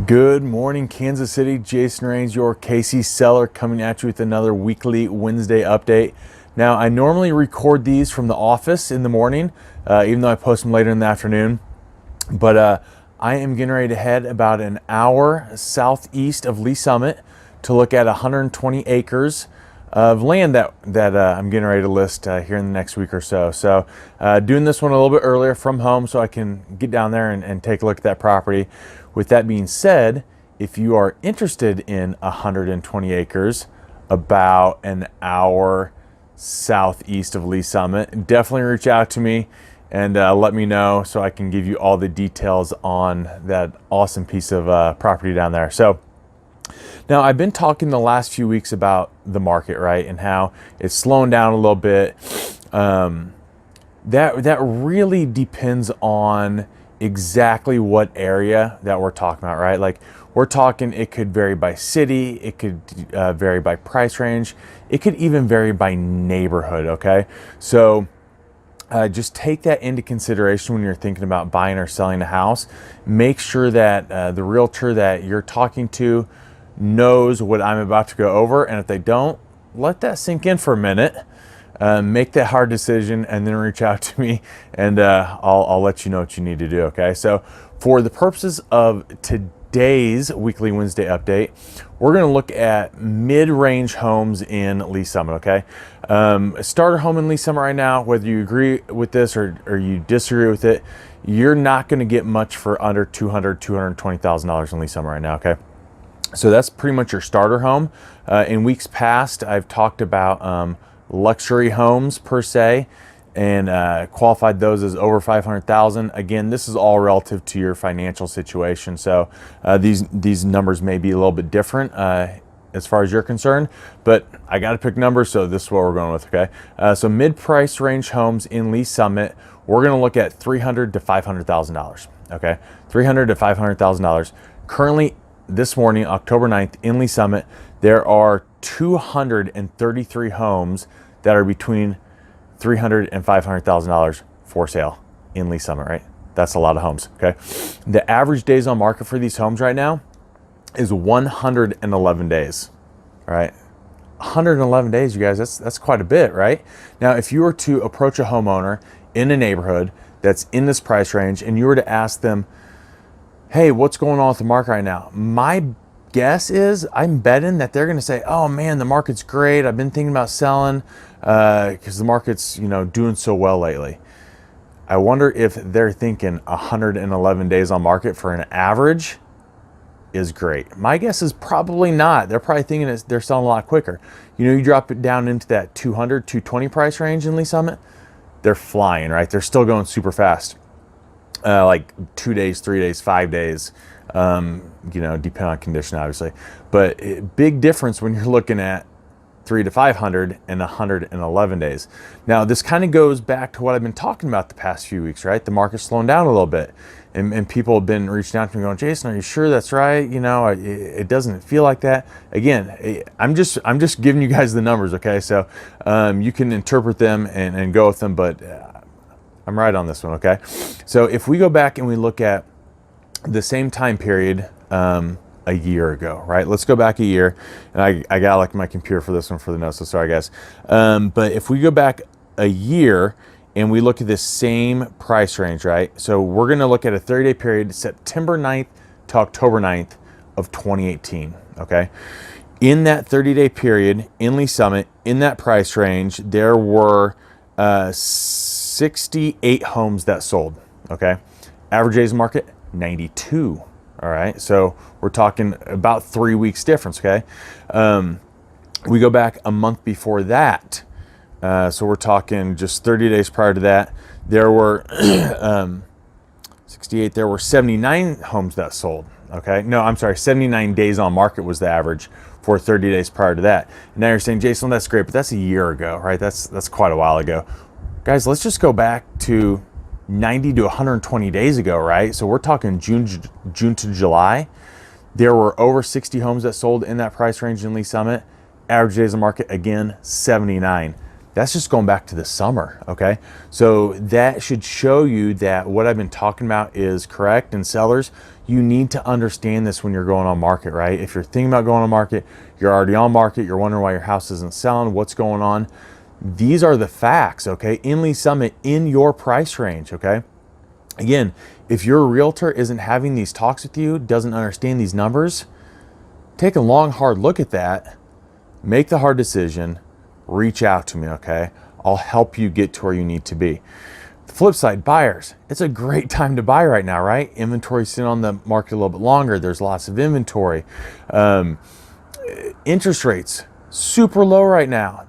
Good morning, Kansas City. Jason Rains, your KC seller, coming at you with another weekly Wednesday update. Now, I normally record these from the office in the morning, even though I post them later in the afternoon. But I am getting ready to head about an hour southeast of Lee Summit to look at 120 acres of land that I'm getting ready to list here in the next week or so. So doing this one a little bit earlier from home so I can get down there and take a look at that property. With that being said, if you are interested in 120 acres about an hour southeast of Lee Summit, definitely reach out to me and let me know so I can give you all the details on that awesome piece of property down there. So now, I've been talking the last few weeks about the market, right, and how it's slowing down a little bit. That really depends on exactly what area that we're talking about, right? Like, we're talking, it could vary by city, it could vary by price range, it could even vary by neighborhood, okay? So just take that into consideration when you're thinking about buying or selling a house. Make sure that the realtor that you're talking to knows what I'm about to go over, and if they don't, let that sink in for a minute, make that hard decision, and then reach out to me, and I'll let you know what you need to do. Okay, so for the purposes of today's weekly Wednesday update, we're going to look at mid-range homes in Lee Summit. Okay, a starter home in Lee Summit right now, whether you agree with this or you disagree with it, you're not going to get much for under $220,000 in Lee Summit right now. Okay. So that's pretty much your starter home. In weeks past, I've talked about luxury homes per se, and qualified those as over $500,000. Again, this is all relative to your financial situation. So these numbers may be a little bit different as far as you're concerned, but I got to pick numbers, so this is what we're going with. Okay. So mid-price range homes in Lee Summit, we're going to look at $300,000 to $500,000. Okay, $300,000 to $500,000. Currently, this morning, October 9th, in Lee Summit, there are 233 homes that are between $300,000 and $500,000 for sale in Lee Summit, right? That's a lot of homes, okay? The average days on market for these homes right now is 111 days, all right? 111 days, you guys, that's quite a bit, right? Now, if you were to approach a homeowner in a neighborhood that's in this price range and you were to ask them, hey, what's going on with the market right now? My guess is, I'm betting that they're going to say, oh man, the market's great. I've been thinking about selling because the market's, doing so well lately. I wonder if they're thinking 111 days on market for an average is great. My guess is probably not. They're probably thinking they're selling a lot quicker. You drop it down into that 200, 220 price range in Lee Summit, they're flying, right? They're still going super fast. Like 2 days, 3 days, 5 days, depending on condition, obviously. But big difference when you're looking at 300 to 500 and 111 days. Now, this kind of goes back to what I've been talking about the past few weeks, right? The market's slowing down a little bit, and people have been reaching out to me going, Jason, are you sure that's right? It doesn't feel like that. Again, I'm just giving you guys the numbers, okay? So you can interpret them and go with them, but I'm right on this one, okay? So if we go back and we look at the same time period a year ago, right? Let's go back a year. And I got like my computer for this one for the notes, so sorry guys. But if we go back a year and we look at the same price range, right? So we're gonna look at a 30-day period, September 9th to October 9th of 2018, okay? In that 30-day period in Lee Summit, in that price range, there were 68 homes that sold, okay? Average days on market, 92, all right? So we're talking about 3 weeks difference, okay? We go back a month before that, so we're talking just 30 days prior to that, there were 68, there were 79 homes that sold, okay? No, I'm sorry, 79 days on market was the average for 30 days prior to that. And now you're saying, Jason, that's great, but that's a year ago, right? That's quite a while ago. Guys, let's just go back to 90 to 120 days ago, right? So we're talking June to July. There were over 60 homes that sold in that price range in Lee Summit. Average days on market, again, 79. That's just going back to the summer, okay? So that should show you that what I've been talking about is correct. And sellers, you need to understand this when you're going on market, right? If you're thinking about going on market, you're already on market, you're wondering why your house isn't selling, what's going on? These are the facts, okay? In Lee's Summit, in your price range, okay? Again, if your realtor isn't having these talks with you, doesn't understand these numbers, take a long, hard look at that, make the hard decision, reach out to me, okay? I'll help you get to where you need to be. The flip side, buyers, it's a great time to buy right now, right? Inventory's sitting on the market a little bit longer. There's lots of inventory. Interest rates, super low right now.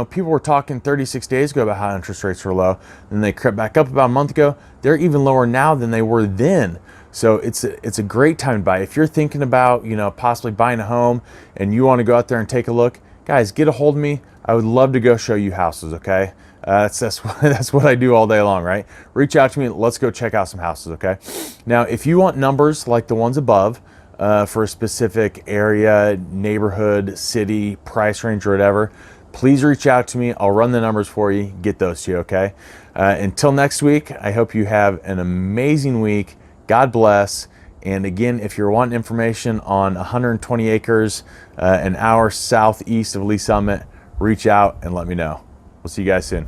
People were talking 36 days ago about how interest rates were low. Then they crept back up about a month ago. They're even lower now than they were then. So it's a great time to buy. If you're thinking about, possibly buying a home and you want to go out there and take a look, guys, get a hold of me. I would love to go show you houses, okay? That's what I do all day long, right? Reach out to me. Let's go check out some houses, okay? Now, if you want numbers like the ones above for a specific area, neighborhood, city, price range, or whatever, please reach out to me. I'll run the numbers for you, get those to you, okay? Until next week, I hope you have an amazing week. God bless. And again, if you're wanting information on 120 acres, an hour southeast of Lee's Summit, reach out and let me know. We'll see you guys soon.